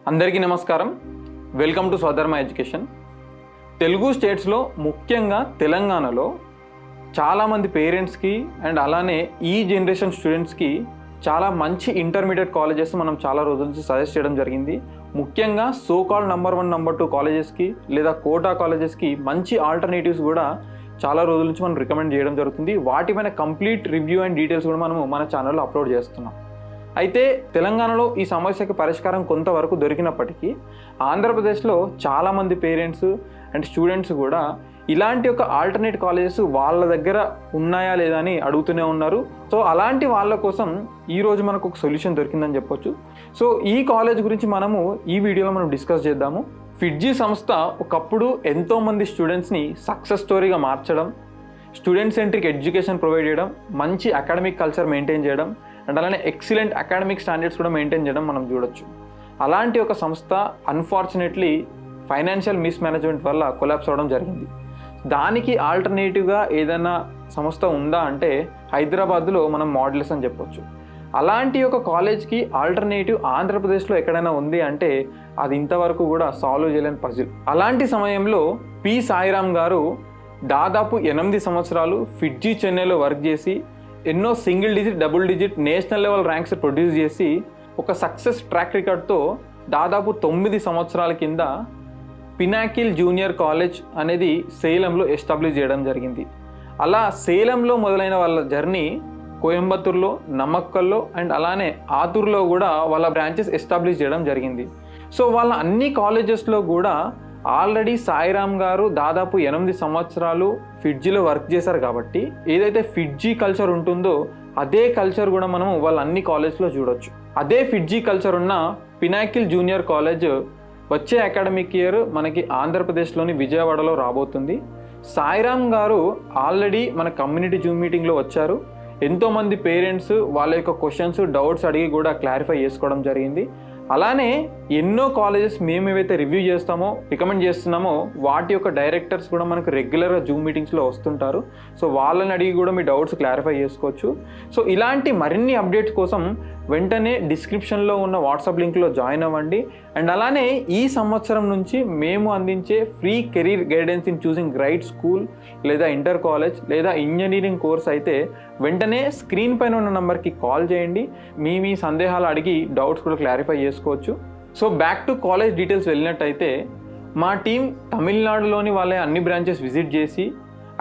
అందరికీ నమస్కారం. Welcome to Swadharma education. Telugu స్టేట్స్లో ముఖ్యంగా తెలంగాణలో చాలామంది పేరెంట్స్కి అండ్ అలానే ఈ జనరేషన్ స్టూడెంట్స్కి చాలా మంచి ఇంటర్మీడియట్ కాలేజెస్ మనం చాలా రోజుల నుంచి సజెస్ట్ చేయడం జరిగింది. ముఖ్యంగా సో కాల్డ్ నెంబర్ 1 నెంబర్ 2 కాలేజెస్కి లేదా కోటా కాలేజెస్కి మంచి ఆల్టర్నేటివ్స్ కూడా చాలా రోజుల నుంచి మనం రికమెండ్ చేయడం జరుగుతుంది. వాటిపైన కంప్లీట్ రివ్యూ అండ్ డీటెయిల్స్ కూడా మనము మన ఛానల్లో అప్లోడ్ చేస్తున్నాం. అయితే తెలంగాణలో ఈ సమస్యకి పరిష్కారం కొంతవరకు దొరికినప్పటికీ ఆంధ్రప్రదేశ్లో చాలామంది పేరెంట్స్ అండ్ స్టూడెంట్స్ కూడా ఇలాంటి ఒక ఆల్టర్నేట్ కాలేజెస్ వాళ్ళ దగ్గర ఉన్నాయా లేదా అని అడుగుతూనే ఉన్నారు. సో అలాంటి వాళ్ళ కోసం ఈరోజు మనకు ఒక సొల్యూషన్ దొరికిందని చెప్పొచ్చు. సో ఈ కాలేజ్ గురించి మనము ఈ వీడియోలో మనం డిస్కస్ చేద్దాము. ఫిట్జీ సంస్థ ఒకప్పుడు ఎంతోమంది స్టూడెంట్స్ని సక్సెస్ స్టోరీగా మార్చడం, స్టూడెంట్ సెంట్రిక్ ఎడ్యుకేషన్ ప్రొవైడ్ చేయడం, మంచి అకాడమిక్ కల్చర్ మెయింటైన్ చేయడం అండ్ అలానే ఎక్సలెంట్ అకాడమిక్ స్టాండర్డ్స్ కూడా మెయింటైన్ చేయడం మనం చూడొచ్చు. అలాంటి ఒక సంస్థ అన్ఫార్చునేట్లీ ఫైనాన్షియల్ మిస్మేనేజ్మెంట్ వల్ల కొలాప్స్ అవ్వడం జరిగింది. దానికి ఆల్టర్నేటివ్గా ఏదైనా సంస్థ ఉందా అంటే హైదరాబాద్లో మనం మోడల్స్ అని చెప్పొచ్చు. అలాంటి ఒక కాలేజ్కి ఆల్టర్నేటివ్ ఆంధ్రప్రదేశ్లో ఎక్కడైనా ఉంది అంటే అది ఇంతవరకు కూడా సాల్వ్ చేయలేని పజిల్. అలాంటి సమయంలో పి సాయిరామ్ గారు దాదాపు 8 సంవత్సరాలు ఫిట్జీ చెన్నైలో వర్క్ చేసి ఎన్నో single digit, double digit, national level ranks produce చేసి ఒక సక్సెస్ ట్రాక్ రికార్డ్తో దాదాపు 9 సంవత్సరాల కింద పినాకిల్ జూనియర్ కాలేజ్ అనేది సేలంలో ఎస్టాబ్లిష్ చేయడం జరిగింది. అలా సేలంలో మొదలైన వాళ్ళ జర్నీ కోయంబత్తూర్లో, నమక్కల్లో అండ్ అలానే ఆతూర్లో కూడా వాళ్ళ బ్రాంచెస్ ఎస్టాబ్లిష్ చేయడం జరిగింది. సో వాళ్ళ అన్ని కాలేజెస్లో కూడా ఆల్రెడీ సాయిరామ్ గారు దాదాపు 8 సంవత్సరాలు ఫిట్జీలో వర్క్ చేశారు కాబట్టి ఏదైతే ఫిట్జీ కల్చర్ ఉంటుందో అదే కల్చర్ కూడా మనము వాళ్ళ అన్ని కాలేజ్లో చూడొచ్చు. అదే ఫిట్జీ కల్చర్ ఉన్న పినాకిల్ జూనియర్ కాలేజ్ వచ్చే అకాడమిక్ ఇయర్ మనకి ఆంధ్రప్రదేశ్లోని విజయవాడలో రాబోతుంది. సాయిరామ్ గారు ఆల్రెడీ మన కమ్యూనిటీ జూమ్ మీటింగ్లో వచ్చారు. ఎంతోమంది పేరెంట్స్ వాళ్ళ యొక్క క్వశ్చన్స్, డౌట్స్ అడిగి కూడా క్లారిఫై చేసుకోవడం జరిగింది. అలానే ఎన్నో కాలేజెస్ మేము ఏవైతే రివ్యూ చేస్తామో, రికమెండ్ చేస్తున్నామో వాటి యొక్క డైరెక్టర్స్ కూడా మనకు రెగ్యులర్గా జూమ్ మీటింగ్స్లో వస్తుంటారు. సో వాళ్ళని అడిగి కూడా మీ డౌట్స్ క్లారిఫై చేసుకోవచ్చు. సో ఇలాంటి మరిన్ని అప్డేట్స్ కోసం వెంటనే డిస్క్రిప్షన్లో ఉన్న వాట్సాప్ లింక్లో జాయిన్ అవ్వండి. అండ్ అలానే ఈ సంవత్సరం నుంచి మేము అందించే free career guidance in choosing right school లేదా ఇంటర్ కాలేజ్ లేదా ఇంజనీరింగ్ కోర్స్ అయితే వెంటనే స్క్రీన్ పైన ఉన్న నెంబర్కి కాల్ చేయండి. మీ సందేహాలు అడిగి డౌట్స్ కూడా క్లారిఫై చేసుకోవచ్చు. So back to college details వెళ్ళినట్టయితే మా టీం తమిళనాడులోని వాళ్ళ అన్ని బ్రాంచెస్ విజిట్ చేసి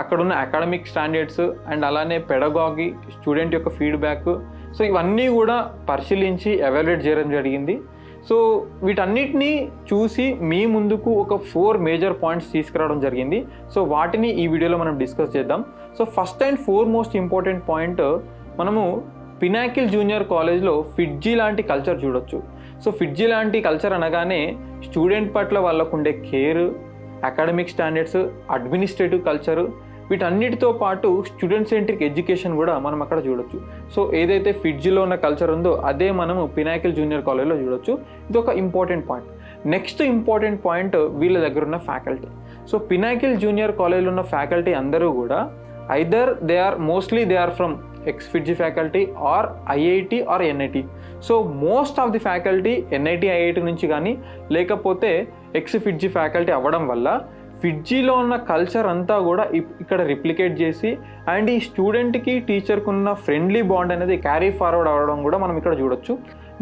అక్కడున్న అకాడమిక్ స్టాండర్డ్స్ అండ్ అలానే పెడగాగి, స్టూడెంట్ యొక్క ఫీడ్బ్యాక్, సో ఇవన్నీ కూడా పరిశీలించి ఎవాల్యుయేట్ చేయడం జరిగింది. సో వీటన్నిటినీ చూసి మీ ముందుకు ఒక 4 మేజర్ పాయింట్స్ తీసుకురావడం జరిగింది. సో వాటిని ఈ వీడియోలో మనం డిస్కస్ చేద్దాం. So first and foremost important point, మనము పినాకిల్ జూనియర్ కాలేజ్లో ఫిట్జీ లాంటి కల్చర్ చూడొచ్చు. సో ఫిట్జీ లాంటి కల్చర్ అనగానే స్టూడెంట్ పట్ల వాళ్ళకు ఉండే care, academic standards, administrative culture, వీటన్నిటితో పాటు స్టూడెంట్ సెంట్రిక్ ఎడ్యుకేషన్ కూడా మనం అక్కడ చూడొచ్చు. సో ఏదైతే ఫిట్జీలో ఉన్న కల్చర్ ఉందో అదే మనము పినాకిల్ జూనియర్ కాలేజ్లో చూడొచ్చు. ఇది ఒక important point. Next important point వీళ్ళ దగ్గర ఉన్న ఫ్యాకల్టీ. సో పినాకిల్ జూనియర్ కాలేజ్లో ఉన్న ఫ్యాకల్టీ అందరూ కూడా either they are from ex FIITJEE faculty or IIT or NIT. So most of the faculty NIT, IIT నుంచి కానీ లేకపోతే ఎక్స్ ఫిట్జీ ఫ్యాకల్టీ అవ్వడం వల్ల ఫిట్జీలో ఉన్న కల్చర్ అంతా కూడా ఇక్కడ రిప్లికేట్ చేసి అండ్ ఈ స్టూడెంట్కి టీచర్కి ఉన్న ఫ్రెండ్లీ బాండ్ అనేది క్యారీ ఫార్వర్డ్ అవ్వడం కూడా మనం ఇక్కడ చూడొచ్చు.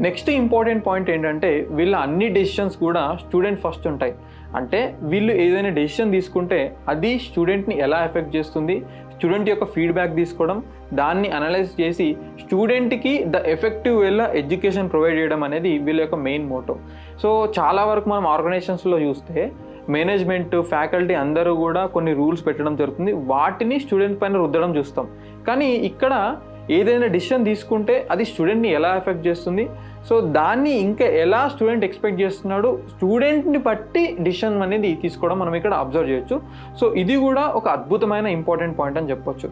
నెక్స్ట్ ఇంపార్టెంట్ పాయింట్ ఏంటంటే వీళ్ళ అన్ని డెసిషన్స్ కూడా స్టూడెంట్ ఫస్ట్ ఉంటాయి. అంటే వీళ్ళు ఏదైనా డెసిషన్ తీసుకుంటే అది స్టూడెంట్ని ఎలా ఎఫెక్ట్ చేస్తుంది, స్టూడెంట్ యొక్క ఫీడ్బ్యాక్ తీసుకోవడం, దాన్ని అనలైజ్ చేసి స్టూడెంట్కి ద ఎఫెక్టివ్ వేలో ఎడ్యుకేషన్ ప్రొవైడ్ చేయడం అనేది వీళ్ళ యొక్క మెయిన్ మోటో. సో చాలా వరకు మనం ఆర్గనైజేషన్స్లో చూస్తే మేనేజ్మెంట్, ఫ్యాకల్టీ అందరూ కూడా కొన్ని రూల్స్ పెట్టడం జరుగుతుంది, వాటిని స్టూడెంట్ పైన రుద్దడం చూస్తాం. కానీ ఇక్కడ ఏదైనా డిసిషన్ తీసుకుంటే అది స్టూడెంట్ని ఎలా ఎఫెక్ట్ చేస్తుంది, సో దాన్ని ఇంకా ఎలా స్టూడెంట్ ఎక్స్పెక్ట్ చేస్తున్నాడు, స్టూడెంట్ని బట్టి డిసిషన్ అనేది తీసుకోవడం మనం ఇక్కడ అబ్జర్వ్ చేయొచ్చు. సో ఇది కూడా ఒక అద్భుతమైన ఇంపార్టెంట్ పాయింట్ అని చెప్పొచ్చు.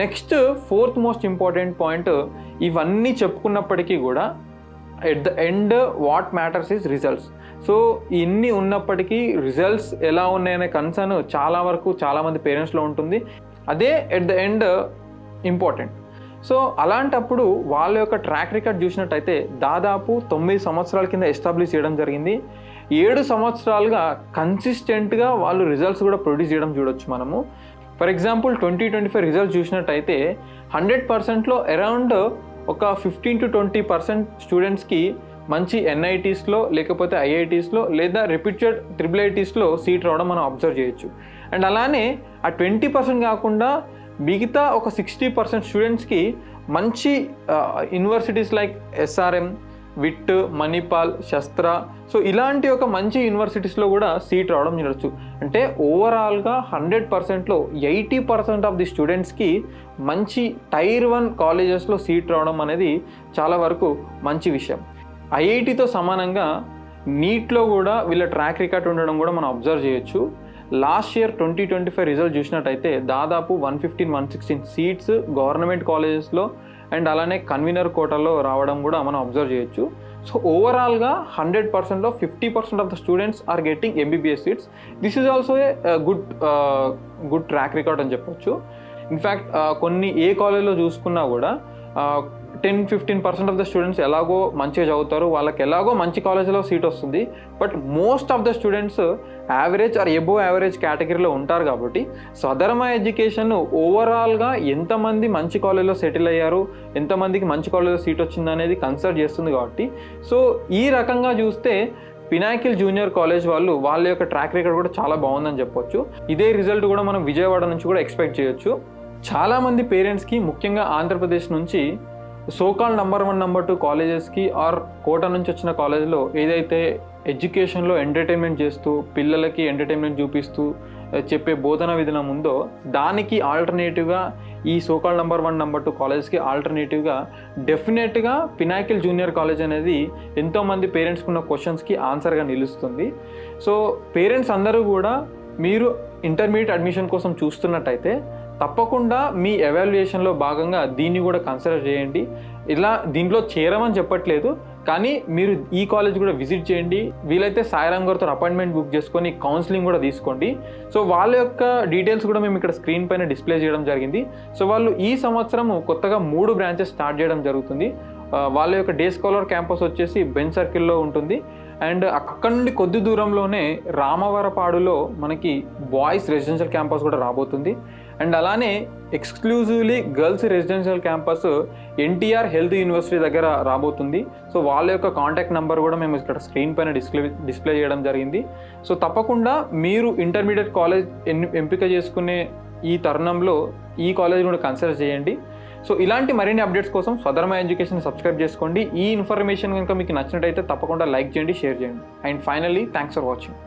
Next 4th most important point, ఇవన్నీ చెప్పుకున్నప్పటికీ కూడా at the end what matters is results. So ఇన్ని ఉన్నప్పటికీ రిజల్ట్స్ ఎలా ఉన్నాయనే కన్సర్న్ చాలామంది పేరెంట్స్లో ఉంటుంది. అదే at the end important. So అలాంటప్పుడు వాళ్ళ యొక్క ట్రాక్ రికార్డ్ చూసినట్టయితే దాదాపు 9 సంవత్సరాల కింద ఎస్టాబ్లిష్ చేయడం జరిగింది. 7 సంవత్సరాలుగా కన్సిస్టెంట్గా వాళ్ళు రిజల్ట్స్ కూడా ప్రొడ్యూస్ చేయడం చూడొచ్చు మనము. ఫర్ ఎగ్జాంపుల్ 2025 రిజల్ట్స్ చూసినట్టయితే 100%లో అరౌండ్ ఒక 15 to 20% స్టూడెంట్స్కి మంచి NITస్లో లేకపోతే IITస్లో లేదా రిపీటెడ్ IIITస్లో సీట్ రావడం మనం అబ్జర్వ్ చేయొచ్చు. అండ్ అలానే ఆ 20% కాకుండా మిగతా ఒక 60% స్టూడెంట్స్కి మంచి universities like SRM, VIT, Manipal, Sastra, so ఇలాంటి ఒక మంచి యూనివర్సిటీస్లో కూడా సీట్ రావడం చూడొచ్చు. అంటే ఓవరాల్గా 100%లో 80% ఆఫ్ ది స్టూడెంట్స్కి మంచి Tier 1 కాలేజెస్లో సీట్ రావడం అనేది చాలా వరకు మంచి విషయం. IITతో సమానంగా నీట్లో కూడా వీళ్ళ ట్రాక్ రికార్డ్ ఉండడం కూడా మనం అబ్జర్వ్ చేయొచ్చు. లాస్ట్ ఇయర్ 2025 రిజల్ట్ చూసినట్టయితే దాదాపు 115-116 సీట్స్ గవర్నమెంట్ కాలేజెస్లో అండ్ అలానే కన్వీనర్ కోటాలో రావడం కూడా మనం అబ్జర్వ్ చేయొచ్చు. సో ఓవరాల్గా 100%లో 50% of the students are getting MBBS seats. This is also a good track record అని చెప్పొచ్చు. ఇన్ఫ్యాక్ట్ కొన్ని ఏ కాలేజ్లో చూసుకున్నా కూడా 10-15% ఆఫ్ ద స్టూడెంట్స్ ఎలాగో మంచిగా చదువుతారు, వాళ్ళకి ఎలాగో మంచి కాలేజీలో సీట్ వస్తుంది. But most of the students average are above average కేటగిరీలో ఉంటారు. కాబట్టి స్వధర్మ ఎడ్యుకేషన్ ఓవరాల్గా ఎంతమంది మంచి కాలేజీలో సెటిల్ అయ్యారు, ఎంతమందికి మంచి కాలేజీలో సీట్ వచ్చింది అనేది కన్సిడర్ చేస్తుంది. కాబట్టి సో ఈ రకంగా చూస్తే పినాకిల్ జూనియర్ కాలేజ్ వాళ్ళ యొక్క ట్రాక్ రికార్డ్ కూడా చాలా బాగుందని చెప్పొచ్చు. ఇదే రిజల్ట్ కూడా మనం విజయవాడ నుంచి కూడా ఎక్స్పెక్ట్ చేయొచ్చు. చాలామంది పేరెంట్స్కి ముఖ్యంగా ఆంధ్రప్రదేశ్ నుంచి సోకాల్ నెంబర్ 1, నెంబర్ 2 కాలేజెస్కి ఆర్ కోటా నుంచి వచ్చిన కాలేజ్లో ఏదైతే ఎడ్యుకేషన్లో ఎంటర్టైన్మెంట్ చేస్తూ పిల్లలకి ఎంటర్టైన్మెంట్ చూపిస్తూ చెప్పే బోధన విధానం ఉందో దానికి ఆల్టర్నేటివ్గా ఈ సోకాల్ నెంబర్ 1, నెంబర్ 2 కాలేజ్కి ఆల్టర్నేటివ్గా డెఫినెట్గా పినాకిల్ జూనియర్ కాలేజ్ అనేది ఎంతోమంది పేరెంట్స్కి ఉన్న క్వశ్చన్స్కి ఆన్సర్గా నిలుస్తుంది. సో పేరెంట్స్ అందరూ కూడా మీరు ఇంటర్మీడియట్ అడ్మిషన్ కోసం చూస్తున్నట్టయితే తప్పకుండా మీ ఎవాల్యుయేషన్లో భాగంగా దీన్ని కూడా కన్సిడర్ చేయండి. దీంట్లో చేరమని చెప్పట్లేదు, కానీ మీరు ఈ కాలేజ్ కూడా విజిట్ చేయండి. వీలైతే సాయిరామ్ గారితో అపాయింట్మెంట్ బుక్ చేసుకొని కౌన్సిలింగ్ కూడా తీసుకోండి. సో వాళ్ళ యొక్క డీటెయిల్స్ కూడా మేము ఇక్కడ స్క్రీన్ పైన డిస్ప్లే చేయడం జరిగింది. సో వాళ్ళు ఈ సంవత్సరం కొత్తగా 3 బ్రాంచెస్ స్టార్ట్ చేయడం జరుగుతుంది. వాళ్ళ యొక్క డే స్కాలర్ క్యాంపస్ వచ్చేసి బెంచ్ సర్కిల్లో ఉంటుంది. అండ్ అక్కడి నుండి కొద్ది దూరంలోనే రామవరపాడులో మనకి బాయ్స్ రెసిడెన్షియల్ క్యాంపస్ కూడా రాబోతుంది. అండ్ అలానే exclusively girls residential campus NTR health university దగ్గర రాబోతుంది. సో వాళ్ళ యొక్క కాంటాక్ట్ నెంబర్ కూడా మేము ఇక్కడ స్క్రీన్ పైన డిస్ప్లే చేయడం జరిగింది. సో తప్పకుండా మీరు ఇంటర్మీడియట్ కాలేజ్ ఎంపిక చేసుకునే ఈ తరుణంలో ఈ కాలేజ్ కూడా కన్సిడర్ చేయండి. సో ఇలాంటి మరిన్ని అప్డేట్స్ కోసం స్వధర్మ ఎడ్యుకేషన్ సబ్స్క్రైబ్ చేసుకోండి. ఈ ఇన్ఫర్మేషన్ కనుక మీకు నచ్చినట్టయితే తప్పకుండా లైక్ చేయండి, షేర్ చేయండి. And finally thanks for watching.